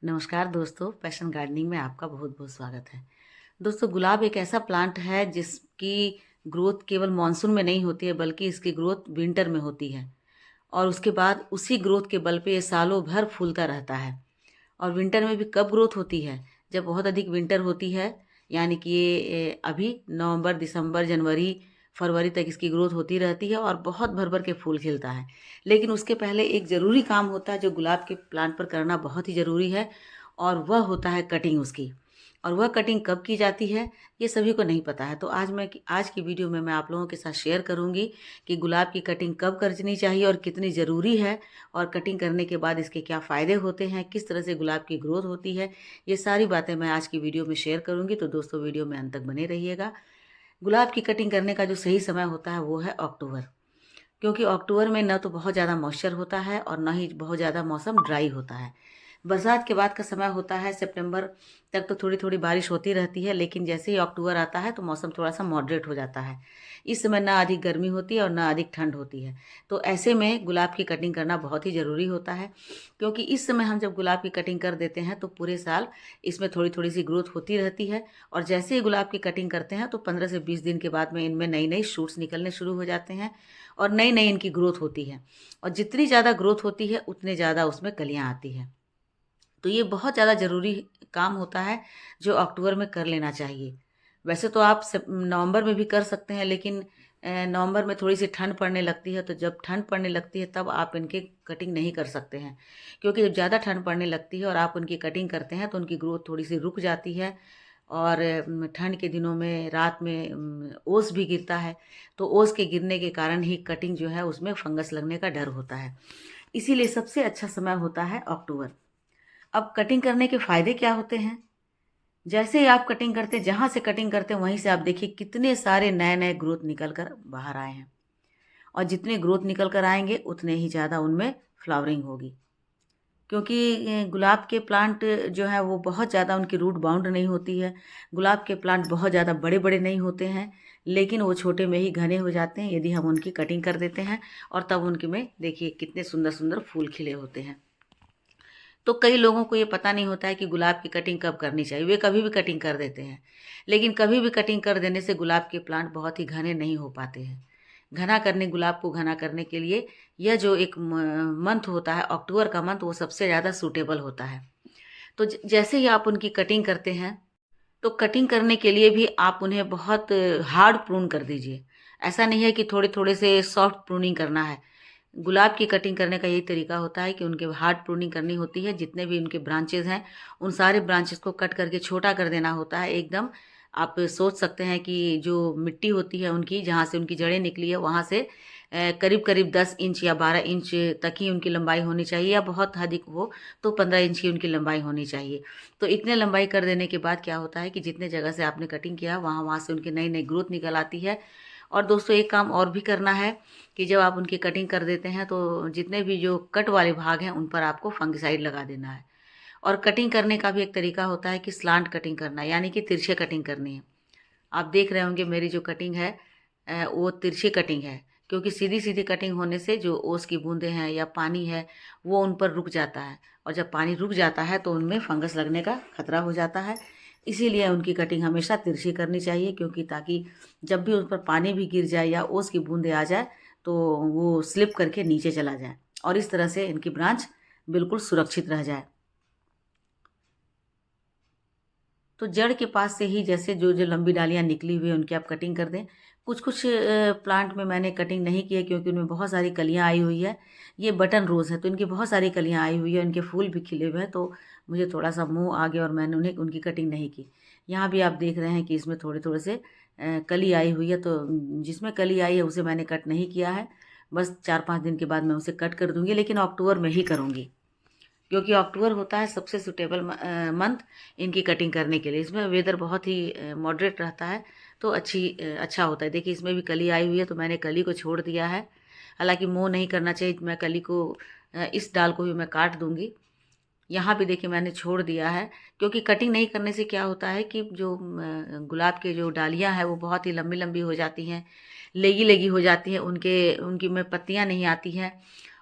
नमस्कार दोस्तों, passion gardening में आपका बहुत बहुत स्वागत है। दोस्तों, गुलाब एक ऐसा प्लांट है जिसकी ग्रोथ केवल मानसून में नहीं होती है, बल्कि इसकी ग्रोथ विंटर में होती है और उसके बाद उसी ग्रोथ के बल पे ये सालों भर फूलता रहता है। और विंटर में भी कब ग्रोथ होती है? जब बहुत अधिक विंटर होती है, यानी कि ये अभी नवंबर, दिसंबर, जनवरी, फरवरी तक इसकी ग्रोथ होती रहती है और बहुत भर भर के फूल खिलता है। लेकिन उसके पहले एक ज़रूरी काम होता है जो गुलाब के प्लांट पर करना बहुत ही ज़रूरी है, और वह होता है कटिंग उसकी। और वह कटिंग कब की जाती है, ये सभी को नहीं पता है। तो आज की वीडियो में मैं आप लोगों के साथ शेयर करूंगी कि गुलाब की कटिंग कब करनी चाहिए और कितनी ज़रूरी है, और कटिंग करने के बाद इसके क्या फ़ायदे होते हैं, किस तरह से गुलाब की ग्रोथ होती है। ये सारी बातें मैं आज की वीडियो में शेयर करूंगी, तो दोस्तों वीडियो में अंत तक बने रहिएगा। गुलाब की कटिंग करने का जो सही समय होता है वो है अक्टूबर, क्योंकि अक्टूबर में न तो बहुत ज़्यादा मॉइस्चर होता है और न ही बहुत ज़्यादा मौसम ड्राई होता है। बरसात के बाद का समय होता है सितंबर तक, तो थोड़ी थोड़ी बारिश होती रहती है, लेकिन जैसे ही अक्टूबर आता है तो मौसम थोड़ा सा मॉडरेट हो जाता है। इस समय ना अधिक गर्मी होती है और ना अधिक ठंड होती है। तो ऐसे में गुलाब की कटिंग करना बहुत ही ज़रूरी होता है, क्योंकि इस समय हम जब गुलाब की कटिंग कर देते हैं तो पूरे साल इसमें थोड़ी थोड़ी सी ग्रोथ होती रहती है। और जैसे ही गुलाब की कटिंग करते हैं तो 15 से 20 दिन के बाद में इनमें नई नई शूट्स निकलने शुरू हो जाते हैं और नई नई इनकी ग्रोथ होती है। और जितनी ज़्यादा ग्रोथ होती है उतने ज़्यादा उसमें कलियाँ आती हैं। तो ये बहुत ज़्यादा ज़रूरी काम होता है जो अक्टूबर में कर लेना चाहिए। वैसे तो आप नवंबर में भी कर सकते हैं, लेकिन नवंबर में थोड़ी सी ठंड पड़ने लगती है, तो जब ठंड पड़ने लगती है तब आप इनके कटिंग नहीं कर सकते हैं, क्योंकि जब ज़्यादा ठंड पड़ने लगती है और आप उनकी कटिंग करते हैं तो उनकी ग्रोथ थोड़ी सी रुक जाती है। और ठंड के दिनों में रात में ओस भी गिरता है, तो ओस के गिरने के कारण ही कटिंग जो है उसमें फंगस लगने का डर होता है। इसीलिए सबसे अच्छा समय होता है अक्टूबर। अब कटिंग करने के फ़ायदे क्या होते हैं? जैसे ही आप कटिंग करते हैं, जहाँ से कटिंग करते हैं वहीं से आप देखिए कितने सारे नए-नए ग्रोथ निकल कर बाहर आए हैं। और जितने ग्रोथ निकल कर आएँगे उतने ही ज़्यादा उनमें फ्लावरिंग होगी। क्योंकि गुलाब के प्लांट जो हैं वो बहुत ज़्यादा उनकी रूट बाउंड नहीं होती है। गुलाब के प्लांट बहुत ज़्यादा बड़े-बड़े नहीं होते हैं, लेकिन वो छोटे में ही घने हो जाते हैं यदि हम उनकी कटिंग कर देते हैं, और तब उनके में देखिए कितने सुंदर-सुंदर फूल खिले होते हैं। तो कई लोगों को ये पता नहीं होता है कि गुलाब की कटिंग कब करनी चाहिए, वे कभी भी कटिंग कर देते हैं। लेकिन कभी भी कटिंग कर देने से गुलाब के प्लांट बहुत ही घने नहीं हो पाते हैं। गुलाब को घना करने के लिए यह जो एक मंथ होता है, अक्टूबर का मंथ, वो सबसे ज़्यादा सूटेबल होता है। तो जैसे ही आप उनकी कटिंग करते हैं, तो कटिंग करने के लिए भी आप उन्हें बहुत हार्ड प्रून कर दीजिए। ऐसा नहीं है कि थोड़े-थोड़े से सॉफ्ट प्रूनिंग करना है। गुलाब की कटिंग करने का यही तरीका होता है कि उनके हार्ड प्रूनिंग करनी होती है। जितने भी उनके ब्रांचेज़ हैं, उन सारे ब्रांचेज़ को कट करके छोटा कर देना होता है एकदम। आप सोच सकते हैं कि जो मिट्टी होती है उनकी, जहाँ से उनकी जड़ें निकली है, वहाँ से करीब-करीब 10 इंच या 12 इंच तक ही उनकी लंबाई होनी चाहिए, या बहुत अधिक हो तो 15 इंच की उनकी लंबाई होनी चाहिए। तो इतने लंबाई कर देने के बाद क्या होता है कि जितने जगह से आपने कटिंग किया, वहाँ वहाँ से उनकी नई-नई ग्रोथ निकल आती है। और दोस्तों, एक काम और भी करना है कि जब आप उनकी कटिंग कर देते हैं तो जितने भी जो कट वाले भाग हैं उन पर आपको फंगिसाइड लगा देना है। और कटिंग करने का भी एक तरीका होता है कि स्लांट कटिंग करना, यानी कि तिरछे कटिंग करनी है। आप देख रहे होंगे मेरी जो कटिंग है वो तिरछी कटिंग है, क्योंकि सीधी-सीधी कटिंग होने से जो ओस की बूँदें हैं या पानी है वो उन पर रुक जाता है, और जब पानी रुक जाता है तो उनमें फंगस लगने का खतरा हो जाता है। इसीलिए उनकी कटिंग हमेशा तिरछी करनी चाहिए, क्योंकि ताकि जब भी उन पर पानी भी गिर जाए या ओस की बूँदें आ जाए तो वो स्लिप करके नीचे चला जाए और इस तरह से इनकी ब्रांच बिल्कुल सुरक्षित रह जाए। तो जड़ के पास से ही जैसे जो लंबी डालियाँ निकली हुई है उनकी आप कटिंग कर दें। कुछ-कुछ प्लांट में मैंने कटिंग नहीं की है, क्योंकि उनमें बहुत सारी कलियाँ आई हुई है। ये बटन रोज़ है तो इनकी बहुत सारी कलियाँ आई हुई है, इनके फूल भी खिले हुए हैं, तो मुझे थोड़ा-सा मोह आ गया और मैंने उन्हें उनकी कटिंग नहीं की। यहाँ भी आप देख रहे हैं कि इसमें थोड़े-थोड़े से कली आई हुई है, तो जिसमें कली आई है उसे मैंने कट नहीं किया है। बस 4-5 दिन के बाद मैं उसे कट कर दूँगी, लेकिन अक्टूबर में ही करूँगी। क्योंकि अक्टूबर होता है सबसे सूटेबल मंथ इनकी कटिंग करने के लिए। इसमें वेदर बहुत ही मॉडरेट रहता है, तो अच्छा होता है। देखिए इसमें भी कली आई हुई है तो मैंने कली को छोड़ दिया है। हालाँकि मोह नहीं करना चाहिए, मैं कली को इस डाल को भी मैं काट दूँगी। यहाँ भी देखिए मैंने छोड़ दिया है, क्योंकि कटिंग नहीं करने से क्या होता है कि जो गुलाब के जो डालियाँ हैं वो बहुत ही लंबी-लंबी हो जाती हैं, लेगी-लेगी हो जाती हैं, उनकी में पत्तियाँ नहीं आती हैं,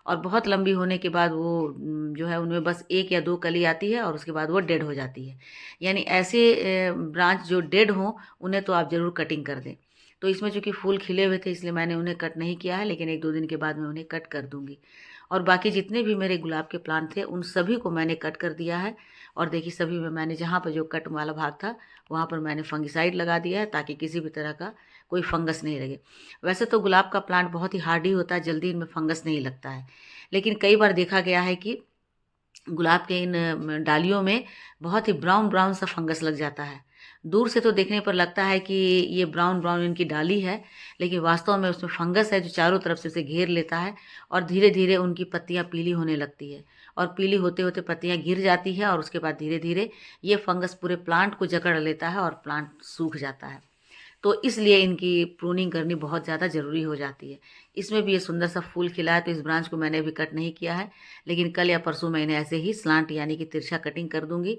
और बहुत लंबी होने के बाद वो जो है उनमें बस 1 या 2 कली आती है और उसके बाद वो डेड हो जाती है। यानी ऐसे ब्रांच जो डेड हों उन्हें तो आप ज़रूर कटिंग कर दें। तो इसमें चूँकि फूल खिले हुए थे इसलिए मैंने उन्हें कट नहीं किया है, लेकिन 1-2 दिन के बाद मैं उन्हें कट कर दूँगी। और बाकी जितने भी मेरे गुलाब के प्लांट थे उन सभी को मैंने कट कर दिया है। और देखिए सभी में मैंने जहाँ पर जो कट वाला भाग था वहाँ पर मैंने फंगिसाइड लगा दिया है ताकि किसी भी तरह का कोई फंगस नहीं लगे। वैसे तो गुलाब का प्लांट बहुत ही हार्डी होता है, जल्दी इनमें फंगस नहीं लगता है, लेकिन कई बार देखा गया है कि गुलाब के इन डालियों में बहुत ही ब्राउन ब्राउन सा फंगस लग जाता है। दूर से तो देखने पर लगता है कि ये ब्राउन ब्राउन इनकी डाली है, लेकिन वास्तव में उसमें फंगस है जो चारों तरफ से उसे घेर लेता है और धीरे धीरे उनकी पत्तियां पीली होने लगती है और पीली होते होते पत्तियां गिर जाती है और उसके बाद धीरे धीरे ये फंगस पूरे प्लांट को जकड़ लेता है और प्लांट सूख जाता है। तो इसलिए इनकी प्रूनिंग करनी बहुत ज़्यादा ज़रूरी हो जाती है। इसमें भी ये सुंदर सा फूल खिला है तो इस ब्रांच को मैंने अभी कट नहीं किया है, लेकिन कल या परसों मैं इन्हें ऐसे ही स्लांट यानी कि तिरछा कटिंग कर दूँगी।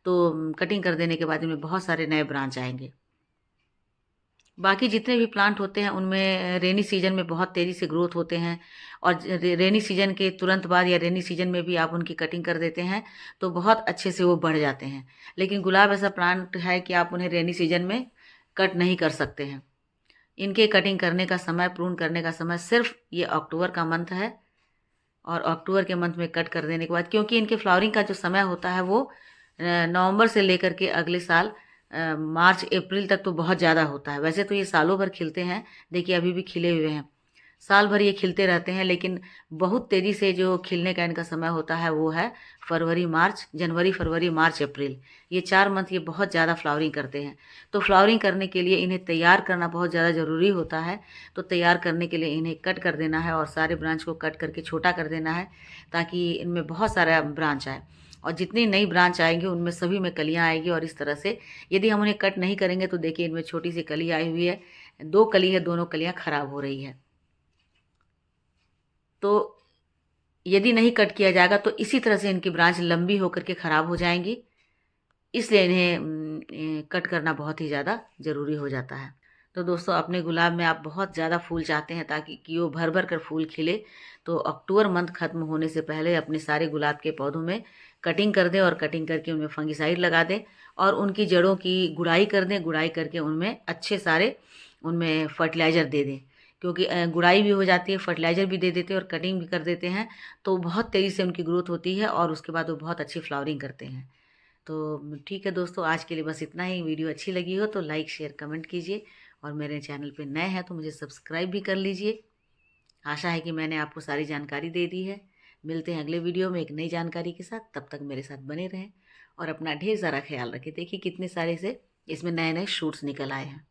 तो कटिंग कर देने के बाद इनमें बहुत सारे नए ब्रांच आएँगे। बाकी जितने भी प्लांट होते हैं उनमें रेनी सीजन में बहुत तेज़ी से ग्रोथ होते हैं और रेनी सीजन के तुरंत बाद या रेनी सीजन में भी आप उनकी कटिंग कर देते हैं तो बहुत अच्छे से वो बढ़ जाते हैं। लेकिन गुलाब ऐसा प्लांट है कि आप उन्हें रेनी सीजन में कट नहीं कर सकते हैं। इनके कटिंग करने का समय, प्रून करने का समय सिर्फ ये अक्टूबर का मंथ है और अक्टूबर के मंथ में कट कर देने के बाद, क्योंकि इनके फ्लावरिंग का जो समय होता है वो नवंबर से लेकर के अगले साल मार्च अप्रैल तक तो बहुत ज़्यादा होता है। वैसे तो ये सालों भर खिलते हैं, देखिए अभी भी खिले हुए हैं। साल भर ये खिलते रहते हैं, लेकिन बहुत तेज़ी से जो खिलने का इनका समय होता है वो है जनवरी, फरवरी, मार्च, अप्रैल। ये 4 मंथ ये बहुत ज़्यादा फ्लावरिंग करते हैं। तो फ्लावरिंग करने के लिए इन्हें तैयार करना बहुत ज़्यादा ज़रूरी होता है। तो तैयार करने के लिए इन्हें कट कर देना है और सारे ब्रांच को कट करके छोटा कर देना है ताकि इनमें बहुत सारा ब्रांच आए। और जितनी नई ब्रांच आएंगे उनमें सभी में कलियाँ आएगी और इस तरह से यदि हम उन्हें कट नहीं करेंगे तो देखिए इनमें छोटी सी कली आई हुई है, 2 कली है, दोनों कलियाँ खराब हो रही है। तो यदि नहीं कट किया जाएगा तो इसी तरह से इनकी ब्रांच लंबी होकर के ख़राब हो जाएंगी। इसलिए इन्हें कट करना बहुत ही ज़्यादा ज़रूरी हो जाता है। तो दोस्तों अपने गुलाब में आप बहुत ज़्यादा फूल चाहते हैं ताकि कि वो भर भर कर फूल खिले, तो अक्टूबर मंथ ख़त्म होने से पहले अपने सारे गुलाब के पौधों में कटिंग कर दें और कटिंग करके उनमें फंगिसाइड लगा दें और उनकी जड़ों की गुड़ाई कर दें। गुड़ाई करके उनमें अच्छे सारे उनमें फर्टिलाइज़र दे दें, क्योंकि गुड़ाई भी हो जाती है, फर्टिलाइज़र भी दे देते हैं और कटिंग भी कर देते हैं तो बहुत तेज़ी से उनकी ग्रोथ होती है और उसके बाद वो बहुत अच्छी फ्लावरिंग करते हैं। तो ठीक है दोस्तों, आज के लिए बस इतना ही। वीडियो अच्छी लगी हो तो लाइक शेयर कमेंट कीजिए और मेरे चैनल पे नए हैं तो मुझे सब्सक्राइब भी कर लीजिए। आशा है कि मैंने आपको सारी जानकारी दे दी है। मिलते हैं अगले वीडियो में एक नई जानकारी के साथ, तब तक मेरे साथ बने रहें और अपना ढेर सारा ख्याल रखें। देखिए कितने सारे से इसमें नए नए शूट्स निकल आए हैं।